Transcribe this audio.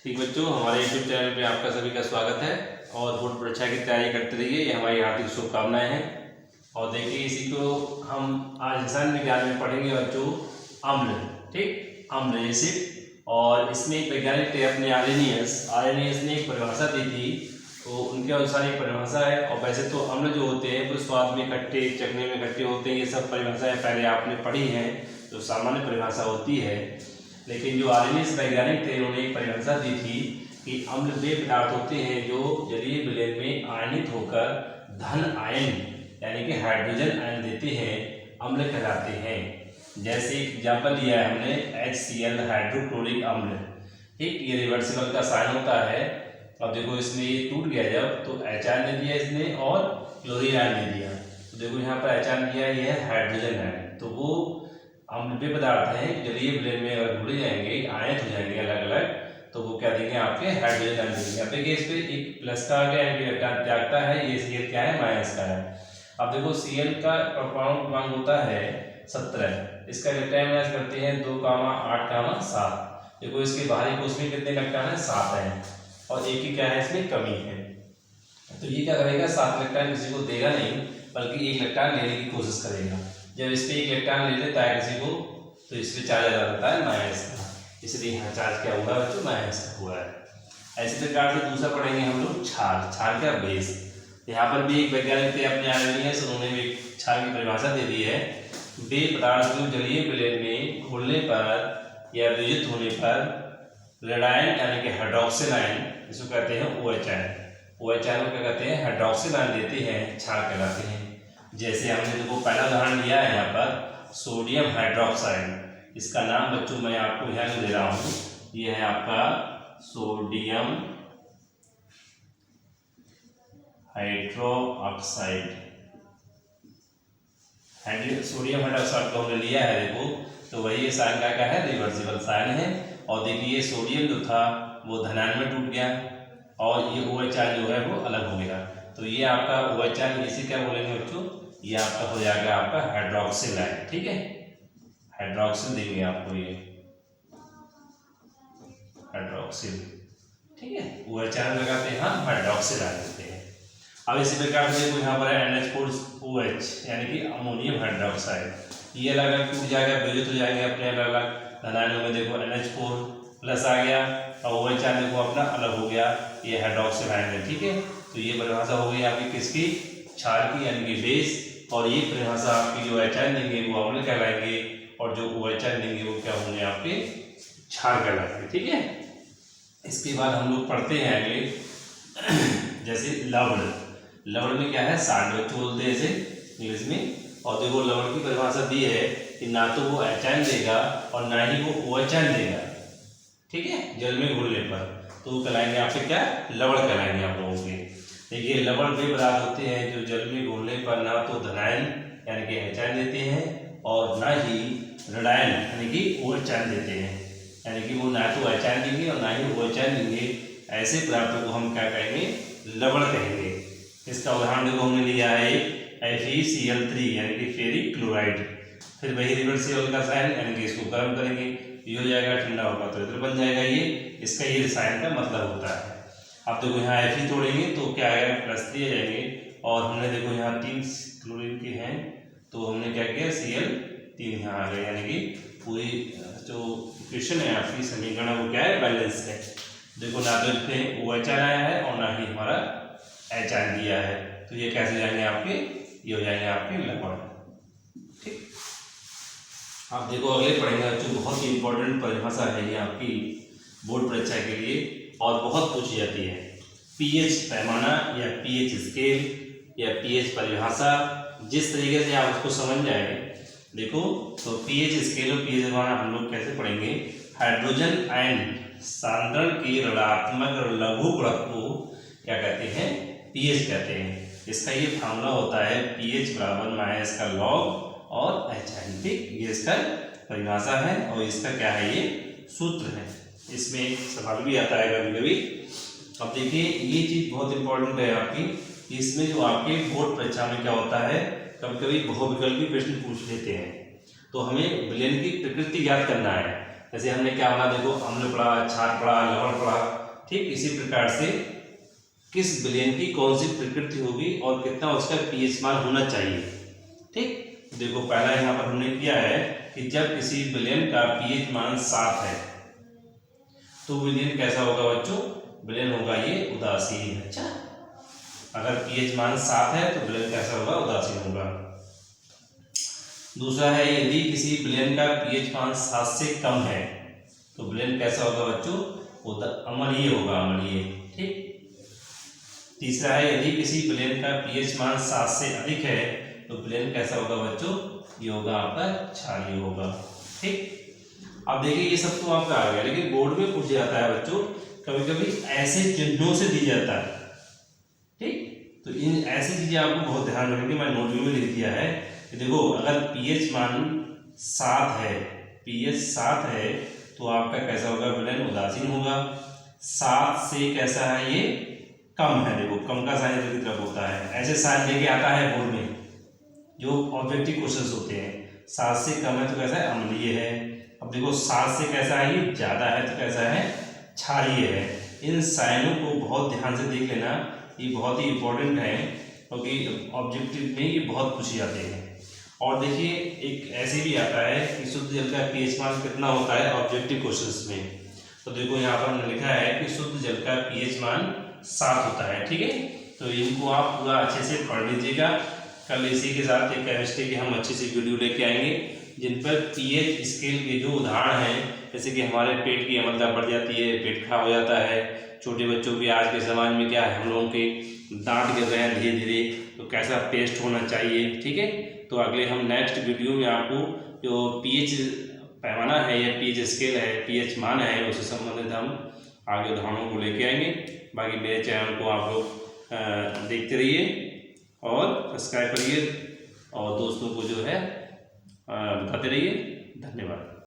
ठीक बच्चों, हमारे YouTube चैनल पे आपका सभी का स्वागत है और बोर्ड परीक्षा की तैयारी करते रहिए, ये हमारी हार्दिक शुभकामनाएं हैं। और देखिए, इसी को हम आज रसायन विज्ञान में पढ़ेंगे बच्चों, अम्ल। ठीक, अम्ल एसिड। और इसमें एक वैज्ञानिक थे अपने आर्हेनियस ने एक परिभाषा दी थी, तो उनके अनुसार एक परिभाषा है। और वैसे तो अम्ल जो होते हैं वो स्वाद में खट्टे, चखने में खट्टे होते हैं, ये सब परिभाषाएं पहले आपने पढ़ी हैं, जो सामान्य परिभाषा होती है। लेकिन जो आर्हेनियस वैज्ञानिक थे उन्होंने एक परिभाषा दी थी कि अम्ल वे पदार्थ होते हैं जो जलीय विलयन में आयनित होकर धन आयन यानी कि हाइड्रोजन आयन देते हैं, अम्ल कहलाते हैं। जैसे एग्जाम्पल लिया है हमने HCl हाइड्रोक्लोरिक अम्ल। ठीक, ये रिवर्सिबल का साइन होता है। अब देखो इसमें ये टूट गया जब, तो H आयन दे दिया इसने और क्लोरीन आयन दे दिया। तो देखो यहाँ पर H आयन दिया, ये है हाइड्रोजन आयन। तो वो अम्ल वे पदार्थ हैं जलीय विलयन में अगर घुल जाएंगे, आयनित हो जाएंगे अलग अलग, तो वो क्या देंगे आपके हाइड्रोजन आयन देंगे। अब देखिए इस पे एक प्लस का आ गया, इलेक्ट्रॉन त्यागता है, ये Cl क्या है, माइनस का है। अब देखो Cl का परमाणु क्रमांक होता है 17, इसका इलेक्ट्रॉन माइनस करते हैं 2, 8, 7। देखो इसके बाहरी कोश में कितने इलेक्ट्रॉन है, 7 है, और एक की क्या है, इसमें कमी है। तो ये क्या करेगा, 7 इलेक्ट्रॉन किसी को देगा नहीं, बल्कि एक इलेक्ट्रॉन लेने की कोशिश करेगा। जब इस पे एक इलेक्ट्रॉन ले लेता है किसी को, तो इस पे चार्ज आ जाता है माइनस का, इसलिए यहाँ चार्ज क्या हुआ बच्चों, माइनस का हुआ है। ऐसे प्रकार से दूसरा पढ़ेंगे हम लोग क्षार का बेस। यहाँ पर भी एक वैज्ञानिक थे अपने आर्हेनियस, उन्होंने भी क्षार की परिभाषा दे दी है। वे पदार्थ जो जलीय विलयन में घुलने पर या विद्युत होने पर रेडायन यानी कि हाइड्रोक्सिल आयन, जिसको कहते हैं OH आयन, OH आयन को क्या कहते हैं, हाइड्रोक्सिल आयन देते हैं, क्षार कहलाते हैं। जैसे हमने देखो पहला उदाहरण लिया है यहाँ पर सोडियम हाइड्रोक्साइड। इसका नाम बच्चों मैं आपको यहाँ दे रहा हूँ, ये है आपका सोडियम हाइड्रोक्साइड। सोडियम हाइड्रोक्साइड को हमने लिया है, देखो तो वही साइन क्या है, रिवर्सिबल साइन है। और देखिए सोडियम जो था वो धनायन में टूट गया और ये OH आयन जो है वो अलग हो गया। तो ये आपका OH आयन, इसे क्या बोलेंगे बच्चों, ये आपका हो जाएगा आपका हाइड्रोक्सिल आयन। ठीक है, हाइड्रोक्सिल देंगे आपको, ये हाइड्रोक्सिल। ठीक है, OH आयन लगाते हैं हम, हाइड्रोक्सिल आयन देते हैं। अब इसी प्रकार से देखो यहाँ पर है NH4OH यानी कि अमोनियम हाइड्रोक्साइड। ये अलग अलग टूट जाएगा, विद्युत हो जाएंगे अपने अलग अलग धनायनों में। देखो NH4 प्लस आ गया और OH आयन देखो अपना अलग हो गया, ये हाइड्रोक्सिल आयन है। ठीक है, तो ये परिभाषा हो गई आपकी किसकी, क्षार की यानी कि बेस। और ये परिभाषा आपकी जो H आयन देंगे वो अम्ल कहलाएंगे, और जो OH आयन देंगे वो क्या होंगे, आपके क्षार कहलाएंगे। ठीक है, इसके बाद हम लोग पढ़ते हैं अगले जैसे लवण। लवण में क्या है, सांड बोलते हैं इसे इंग्लिश में। और देखो लवण की परिभाषा दी है कि ना तो वो H आयन देगा और ना ही वो OH आयन देगा। ठीक है, जल में घुलने पर तो कहलाएंगे आपके क्या, लवण कहलाएंगे आप लोगों के। देखिए लवण वे पदार्थ होते हैं जो जल में घुलने पर ना तो धनायन यानी कि H आयन देते हैं और ना ही ऋणायन यानी कि OH आयन देते हैं। यानी कि वो ना तो H आयन देंगे और ना ही OH आयन देंगे। ऐसे पदार्थों को हम क्या कहेंगे, लवण कहेंगे। इसका उदाहरण देखो हमने लिया है FeCl3 यानी कि फेरिक क्लोराइड। फिर वही रिवर्सिबल का साइन यानी कि इसको गर्म करेंगे, ये हो जाएगा, ठंडा होगा तो इधर बन जाएगा। ये इसका ये रसायन का मतलब होता है। अब देखो यहाँ Fe तोड़ेंगे तो क्या आएगा, +3 आ जाएंगे। और हमने देखो यहाँ 3 क्लोरीन के हैं, तो हमने क्या किया, Cl3 यहाँ आ गए, यानी कि पूरी जो इक्वेशन है आपकी समीकरण वो क्या है, बैलेंस है। देखो ना तो इसमें OH आयन आया है और ना ही हमारा H आयन दिया है, तो ये कैसे जाएंगे आपके, ये हो जाएंगे आपके लवण। ठीक, आप देखो अगले पढ़ेंगे जो बहुत ही इंपॉर्टेंट परिभाषा है ये आपकी बोर्ड परीक्षा के लिए और बहुत पूछी जाती है। pH पैमाना या pH स्केल या pH परिभाषा, जिस तरीके से आप उसको समझ जाएंगे। देखो तो pH स्केल और pH पैमाना हम लोग कैसे पढ़ेंगे, हाइड्रोजन आयन सांद्रण के ऋणात्मक और लघु गुणक को क्या कहते हैं, pH कहते हैं। इसका ये फार्मूला होता है pH बराबर माइनस का लॉग और H आयन। ठीक, ये इसका परिभाषा है और इसका क्या है, ये सूत्र है। इसमें सवाल भी आता है कभी कभी। अब देखिए ये चीज़ बहुत इंपॉर्टेंट है आपकी, इसमें जो आपके बोर्ड परीक्षा में क्या होता है, कभी कभी बहुविकल्पी प्रश्न पूछ लेते हैं। तो हमें विलयन की प्रकृति याद करना है। जैसे हमने क्या पढ़ा, देखो अम्ल पढ़ा, क्षार पढ़ा, लवण पढ़ा, ठीक। इसी प्रकार से किस विलयन की कौन सी प्रकृति होगी और कितना उसका पीएच मान होना चाहिए, ठीक। देखो पहला यहाँ पर हमने किया है कि जब किसी विलयन का पीएच मान 7 है तो विलयन कैसा होगा बच्चों, विलयन होगा ये उदासीन। अच्छा, अगर पीएच मान 7 है तो विलयन कैसा होगा, उदासीन होगा। दूसरा है यदि किसी विलयन का पीएच मान 7 से कम है तो विलयन कैसा होगा बच्चों, अम्लीय होगा, अम्लीय, ठीक। तीसरा है यदि किसी विलयन का पीएच मान 7 से अधिक है तो विलयन कैसा होगा बच्चों, ये होगा आपका क्षारीय होगा, ठीक। अब देखिए ये सब तो आपका आ गया, लेकिन बोर्ड में पूछ जाता है बच्चों, कभी कभी ऐसे चिन्हों से दी जाता है, ठीक। तो इन ऐसी चीजें आपको बहुत ध्यान रखनी, मैंने नोट में लिख दिया है कि देखो अगर पीएच मान 7 है, पीएच 7 है तो आपका कैसा होगा, विलयन उदासीन होगा। 7 से कैसा है, ये कम है, देखो कम का साइन इधर की तरफ होता है, ऐसे साइन लेके आता है बोर्ड में जो ऑब्जेक्टिव क्वेश्चंस होते हैं। 7 से कम है तो कैसा है, अम्लीय है। अब देखो 7 से कैसा है, ये ज्यादा है तो कैसा है, क्षारीय है। इन साइनों को बहुत ध्यान से देख लेना, ये बहुत ही इंपॉर्टेंट है क्योंकि ऑब्जेक्टिव में ये बहुत पूछे जाते हैं। और देखिए एक ऐसे भी आता है कि शुद्ध जल का पीएच मान कितना होता है ऑब्जेक्टिव क्वेश्चंस में, तो देखो यहाँ पर हमने लिखा है कि शुद्ध जल का पीएच मान 7 होता है, ठीक है। तो इनको आप पूरा अच्छे से पढ़ लीजिएगा। कल इसी के साथ एक केमिस्ट्री की हम अच्छी सी वीडियो लेके आएंगे जिन पर पीएच स्केल के जो उदाहरण हैं, जैसे कि हमारे पेट की अम्लता बढ़ जाती है, पेट खराब हो जाता है, छोटे बच्चों की आज के समाज में क्या है, हम लोगों के दांत गिर रहे हैं धीरे धीरे, तो कैसा पेस्ट होना चाहिए, ठीक है। तो अगले हम नेक्स्ट वीडियो में आपको जो पीएच पैमाना है या पीएच स्केल है, पीएच मान है, उससे संबंधित हम आगे उदाहरणों को लेके आएंगे। बाकी मेरे चैनल को आप लोग देखते रहिए और सब्सक्राइब करिए और दोस्तों को जो है बताते रहिए। धन्यवाद।